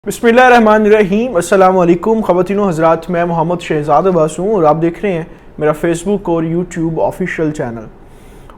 बिस्मिल्लाहिर्रहमानिर्रहीम। अस्सलाम वालेकुम ख़वातीन व हज़रात, मैं मोहम्मद शहजाद अब्बास हूँ और आप देख रहे हैं मेरा फेसबुक और यूट्यूब ऑफिशियल चैनल।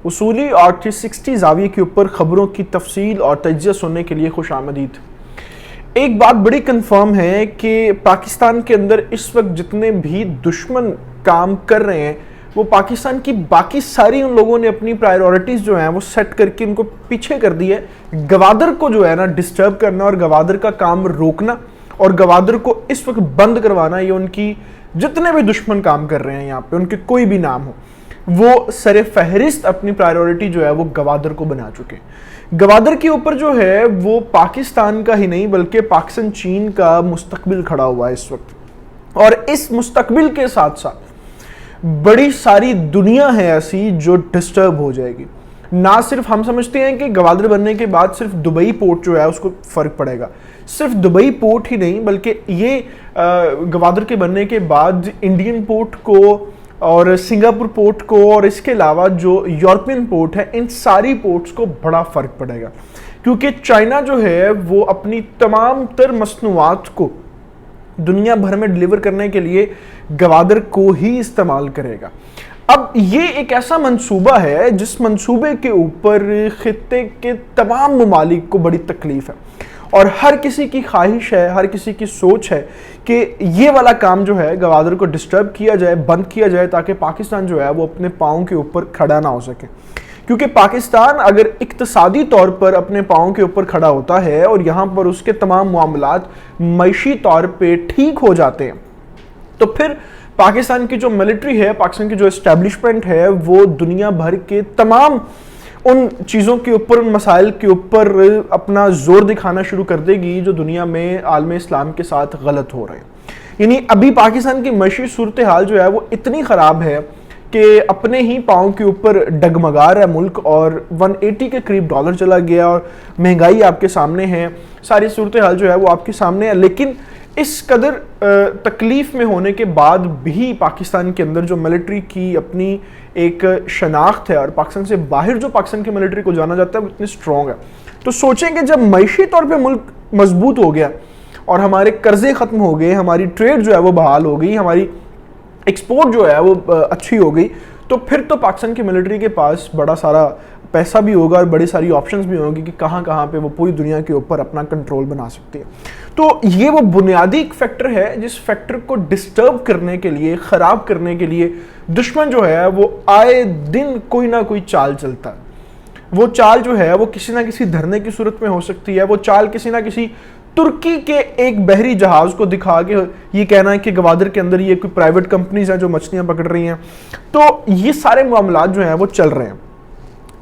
उसूली और 360 ज़ाविये के ऊपर ख़बरों की तफसील और तज्ज़िया सुनने के लिए खुश आमदीद। एक बात बड़ी कन्फर्म है कि पाकिस्तान के अंदर इस वक्त जितने भी दुश्मन काम कर रहे हैं वो पाकिस्तान की बाकी सारी उन लोगों ने अपनी प्रायोरिटीज़ जो हैं वो सेट करके उनको पीछे कर दी है। गवादर को जो है ना डिस्टर्ब करना और गवादर का काम रोकना और गवादर को इस वक्त बंद करवाना, ये उनकी जितने भी दुश्मन काम कर रहे हैं यहाँ पे, उनके कोई भी नाम हो, वो सरे फहरिस्त अपनी प्रायोरिटी जो है वो गवादर को बना चुके हैं। गवादर के ऊपर जो है वो पाकिस्तान का ही नहीं बल्कि पाकिस्तान चीन का मुस्तकबिल खड़ा हुआ है इस वक्त। और इस मुस्तकबिल के साथ साथ बड़ी सारी दुनिया है ऐसी जो डिस्टर्ब हो जाएगी। ना सिर्फ हम समझते हैं कि गवादर बनने के बाद सिर्फ दुबई पोर्ट जो है उसको फ़र्क पड़ेगा, सिर्फ दुबई पोर्ट ही नहीं बल्कि ये गवादर के बनने के बाद इंडियन पोर्ट को और सिंगापुर पोर्ट को और इसके अलावा जो यूरोपियन पोर्ट है, इन सारी पोर्ट्स को बड़ा फ़र्क पड़ेगा। क्योंकि चाइना जो है वो अपनी तमाम तर मसनूआत को दुनिया भर में डिलीवर करने के लिए गवादर को ही इस्तेमाल करेगा। अब ये एक ऐसा मंसूबा है जिस मंसूबे के ऊपर खित्ते के तमाम ममालिक को बड़ी तकलीफ है और हर किसी की ख्वाहिश है, हर किसी की सोच है कि ये वाला काम जो है गवादर को डिस्टर्ब किया जाए, बंद किया जाए, ताकि पाकिस्तान जो है वो अपने पाँव के ऊपर खड़ा ना हो सके। क्योंकि पाकिस्तान अगर इक्तसादी तौर पर अपने पाँव के ऊपर खड़ा होता है और यहाँ पर उसके तमाम मामलात मईशी तौर पे ठीक हो जाते हैं, तो फिर पाकिस्तान की जो मिलिट्री है, पाकिस्तान की जो एस्टेब्लिशमेंट है, वो दुनिया भर के तमाम उन चीज़ों के ऊपर, उन मसाइल के ऊपर अपना जोर दिखाना शुरू कर देगी जो दुनिया में आलम इस्लाम के साथ गलत हो रहे हैं। यानी अभी पाकिस्तान की मईशी सूरत हाल जो है वो इतनी ख़राब है कि अपने ही पाँव के ऊपर डगमगा रहा है मुल्क और 180 के करीब डॉलर चला गया और महंगाई आपके सामने है, सारी सूरत हाल जो है वो आपके सामने है। लेकिन इस कदर तकलीफ में होने के बाद भी पाकिस्तान के अंदर जो मिलिट्री की अपनी एक शनाख्त है और पाकिस्तान से बाहर जो पाकिस्तान की मिलिट्री को जाना जाता है वो इतनी स्ट्रॉन्ग है। तो सोचें कि जब मईशी तौर पे मुल्क मजबूत हो गया और हमारे कर्जे ख़त्म हो गए, हमारी ट्रेड जो है वो बहाल हो गई, हमारी एक्सपोर्ट जो है वो अच्छी हो गई, तो फिर तो पाकिस्तान की मिलिट्री के पास बड़ा सारा पैसा भी होगा और बड़ी सारी ऑप्शंस भी होंगी कि कहाँ कहाँ पे वो पूरी दुनिया के ऊपर अपना कंट्रोल बना सकती है। तो ये वो बुनियादी एक फैक्टर है जिस फैक्टर को डिस्टर्ब करने के लिए, ख़राब करने के लिए दुश्मन जो है वो आए दिन कोई ना कोई चाल चलता है। वो चाल जो है वो किसी ना किसी धरने की सूरत में हो सकती है, वो चाल किसी ना किसी तुर्की के एक बहरी जहाज को दिखा के ये कहना है कि गवादर के अंदर ये कोई प्राइवेट कंपनीज हैं जो मछलियां पकड़ रही हैं। तो ये सारे मामलात जो हैं वो चल रहे हैं।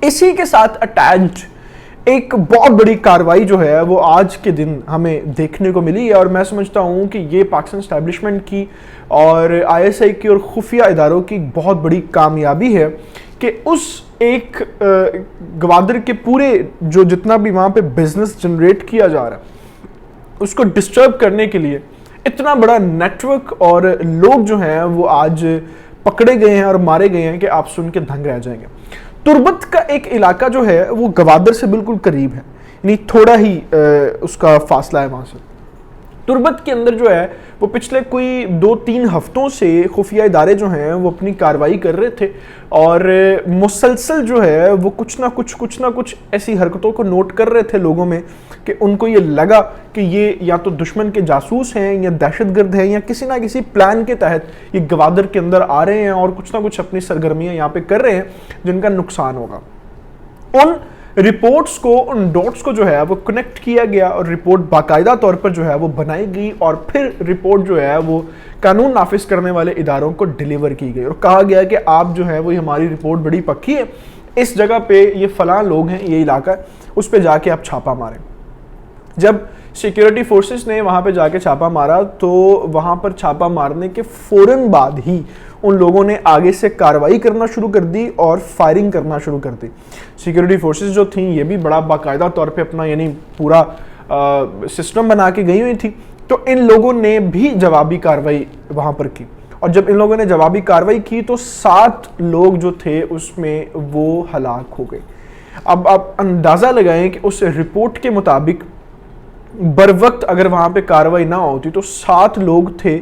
इसी के साथ अटैच्ड एक बहुत बड़ी कार्रवाई जो है वो आज के दिन हमें देखने को मिली है और मैं समझता हूँ कि ये पाकिस्तान एस्टैब्लिशमेंट की और ISI की और खुफिया इदारों की बहुत बड़ी कामयाबी है कि उस एक गवादर के पूरे जो जितना भी वहाँ पे बिजनेस जनरेट किया जा रहा है उसको डिस्टर्ब करने के लिए इतना बड़ा नेटवर्क और लोग जो हैं वो आज पकड़े गए हैं और मारे गए हैं कि आप सुन के दंग रह जाएंगे। तुर्बत का एक इलाका जो है वो गवादर से बिल्कुल करीब है, यानी थोड़ा ही उसका फासला है वहाँ से। तुर्बत के अंदर जो है वो पिछले कोई 2-3 हफ्तों से खुफिया इदारे जो हैं वो अपनी कार्रवाई कर रहे थे और मुसलसल जो है वो कुछ ना कुछ ऐसी हरकतों को नोट कर रहे थे लोगों में कि उनको ये लगा कि ये या तो दुश्मन के जासूस हैं या दहशतगर्द हैं या किसी ना किसी प्लान के तहत ये गवादर के अंदर आ रहे हैं और कुछ ना कुछ अपनी सरगर्मियाँ यहाँ पे कर रहे हैं जिनका नुकसान होगा। उन रिपोर्ट्स को, उन डॉट्स को जो है वो कनेक्ट किया गया और रिपोर्ट बाकायदा तौर पर जो है वो बनाई गई और फिर रिपोर्ट जो है वो कानून नाफिज करने वाले इदारों को डिलीवर की गई और कहा गया कि आप जो है वो हमारी रिपोर्ट बड़ी पक्की है, इस जगह पे ये फलां लोग हैं, ये इलाका है, उस पर जाके आप छापा मारें। जब सिक्योरिटी फोर्सेस ने वहाँ पे जाके छापा मारा तो वहाँ पर छापा मारने के फ़ौरन बाद ही उन लोगों ने आगे से कार्रवाई करना शुरू कर दी और फायरिंग करना शुरू कर दी। सिक्योरिटी फोर्सेस जो थी ये भी बड़ा बाकायदा तौर पे अपना यानी पूरा सिस्टम बना के गई हुई थी, तो इन लोगों ने भी जवाबी कार्रवाई वहाँ पर की और जब इन लोगों ने जवाबी कार्रवाई की तो 7 लोग जो थे उसमें वो हलाक हो गए। अब आप अंदाज़ा लगाएं कि उस रिपोर्ट के मुताबिक बर वक्त अगर वहाँ पे कार्रवाई ना होती तो 7 लोग थे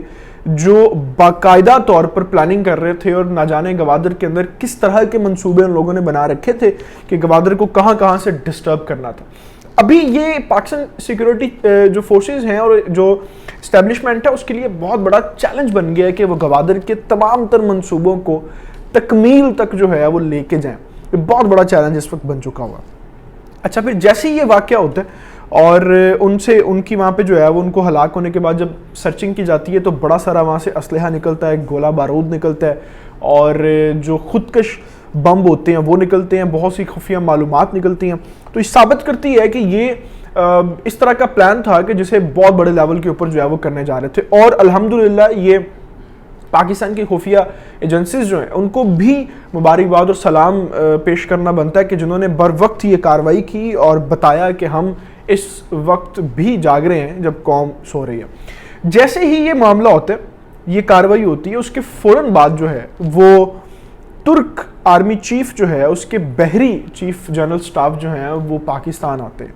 जो बाकायदा तौर पर प्लानिंग कर रहे थे और ना जाने गवादर के अंदर किस तरह के मंसूबे उन लोगों ने बना रखे थे कि गवादर को कहाँ कहाँ से डिस्टर्ब करना था। अभी ये पाकिस्तान सिक्योरिटी जो फोर्सेस हैं और जो इस्टेब्लिशमेंट है उसके लिए बहुत बड़ा चैलेंज बन गया है कि वो गवादर के तमाम तर मंसूबों को तकमील तक जो है वो लेके जाएं। ये बहुत बड़ा चैलेंज इस वक्त बन चुका हुआ। अच्छा, फिर जैसे ही ये वाक़या होता है और उनकी वहाँ पे जो है वो उनको हलाक होने के बाद जब सर्चिंग की जाती है तो बड़ा सारा वहाँ से असलहा निकलता है, गोला बारूद निकलता है और जो खुदकश बम होते हैं वो निकलते हैं, बहुत सी खुफिया मालूमात निकलती हैं। तो ये साबित करती है कि ये इस तरह का प्लान था कि जिसे बहुत बड़े लेवल के ऊपर जो है वो करने जा रहे थे। और अल्हम्दुलिल्लाह ये पाकिस्तान की खुफिया एजेंसीज जो हैं उनको भी मुबारकबाद और सलाम पेश करना बनता है कि जिन्होंने बर वक्त ये कार्रवाई की और बताया कि हम इस वक्त भी जाग रहे हैं जब कौम सो रही है। जैसे ही ये मामला होता है, ये कार्रवाई होती है, उसके फ़ौरन बाद जो है वो तुर्क आर्मी चीफ जो है उसके बहरी चीफ जनरल स्टाफ जो हैं वो पाकिस्तान आते हैं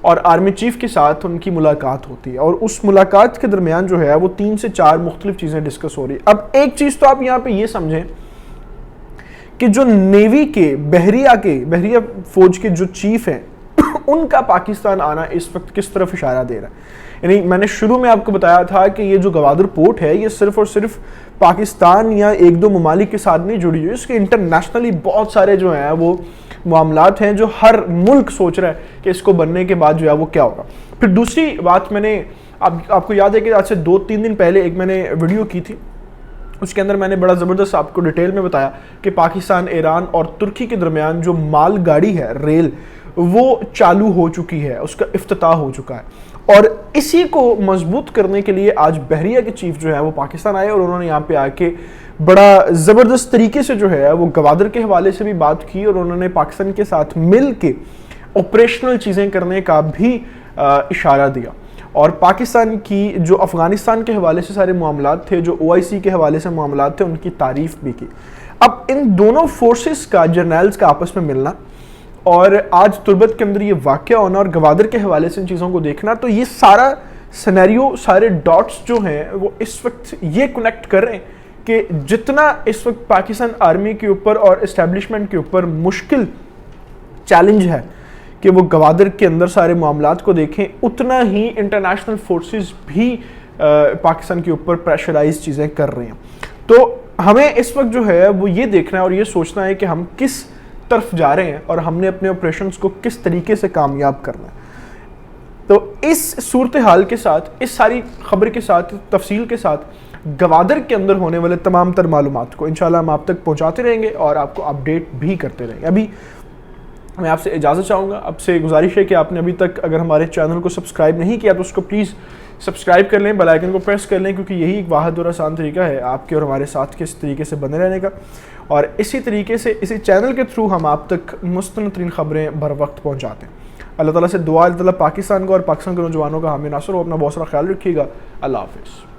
और आर्मी चीफ के साथ उनकी मुलाकात होती है और उस मुलाकात के दरमियान जो है वो 3 से 4 मुख्तलिफ चीज़ें डिस्कस हो रही है। अब एक चीज़ तो आप यहाँ पे ये समझें कि जो नेवी के बहरिया फौज के जो चीफ हैं उनका पाकिस्तान आना इस वक्त किस तरफ इशारा दे रहा है। यानी मैंने शुरू में आपको बताया था कि ये जो गवादर पोर्ट है ये सिर्फ और सिर्फ पाकिस्तान या 1-2 ममालिक के साथ नहीं जुड़ी हुई, इसके इंटरनेशनली बहुत सारे जो हैं वो मामलात हैं जो हर मुल्क सोच रहा है कि इसको बनने के बाद जो है वो क्या होगा। फिर दूसरी बात मैंने आपको याद है कि आज से 2-3 दिन पहले एक मैंने वीडियो की थी, उसके अंदर मैंने बड़ा ज़बरदस्त आपको डिटेल में बताया कि पाकिस्तान, ईरान और तुर्की के दरमियान जो माल गाड़ी है रेल वो चालू हो चुकी है, उसका इफ्तिताह हो चुका है। और इसी को मजबूत करने के लिए आज बहरिया के चीफ जो है वो पाकिस्तान आए और उन्होंने यहाँ पे आके बड़ा ज़बरदस्त तरीके से जो है वो गवादर के हवाले से भी बात की और उन्होंने पाकिस्तान के साथ मिल के ऑपरेशनल चीज़ें करने का भी इशारा दिया। और पाकिस्तान की जो अफ़गानिस्तान के हवाले से सारे मामलात थे, जो OIC के हवाले से मामलात थे, उनकी तारीफ़ भी की। अब इन दोनों फोर्सेस का, जर्नल्स का आपस में मिलना और आज तुर्बत के अंदर ये वाक़या होना और गवादर के हवाले से इन चीज़ों को देखना, तो ये सारा सिनेरियो, सारे डॉट्स जो हैं वो इस वक्त ये कनेक्ट कर रहे हैं कि जितना इस वक्त पाकिस्तान आर्मी के ऊपर और इस्टेब्लिशमेंट के ऊपर मुश्किल चैलेंज है कि वो गवादर के अंदर सारे मामलात को देखें, उतना ही इंटरनेशनल फोर्सेस भी पाकिस्तान के ऊपर प्रेशराइज चीज़ें कर रहे हैं। तो हमें इस वक्त जो है वो ये देखना है और ये सोचना है कि हम किस तरफ जा रहे हैं और हमने अपने ऑपरेशंस को किस तरीके से कामयाब करना है। तो इस सूरत हाल के साथ, इस सारी खबर के साथ, तफसील के साथ, गवादर के अंदर होने वाले तमाम तर मालूमात को इंशाल्लाह हम आप तक पहुँचाते रहेंगे और आपको अपडेट भी करते रहेंगे। अभी मैं आपसे इजाज़त चाहूँगा, आपसे गुजारिश है कि आपने अभी तक अगर हमारे चैनल को सब्सक्राइब नहीं किया तो उसको प्लीज़ सब्सक्राइब कर लें, बेल आइकन को प्रेस कर लें, क्योंकि यही एक वाहिद और आसान तरीका है आपके और हमारे साथ के इस तरीके से बने रहने का। और इसी तरीके से इसी चैनल के थ्रू हम आप तक मुस्तनद खबरें बर वक्त पहुँचाते हैं। अल्लाह ताला से दुआ, अल्लाह ताला पाकिस्तान को और पाकिस्तान के नौजवानों का हामी नासर हो। अपना बहुत सारा ख्याल रखिएगा। अल्लाह हाफ़िज़।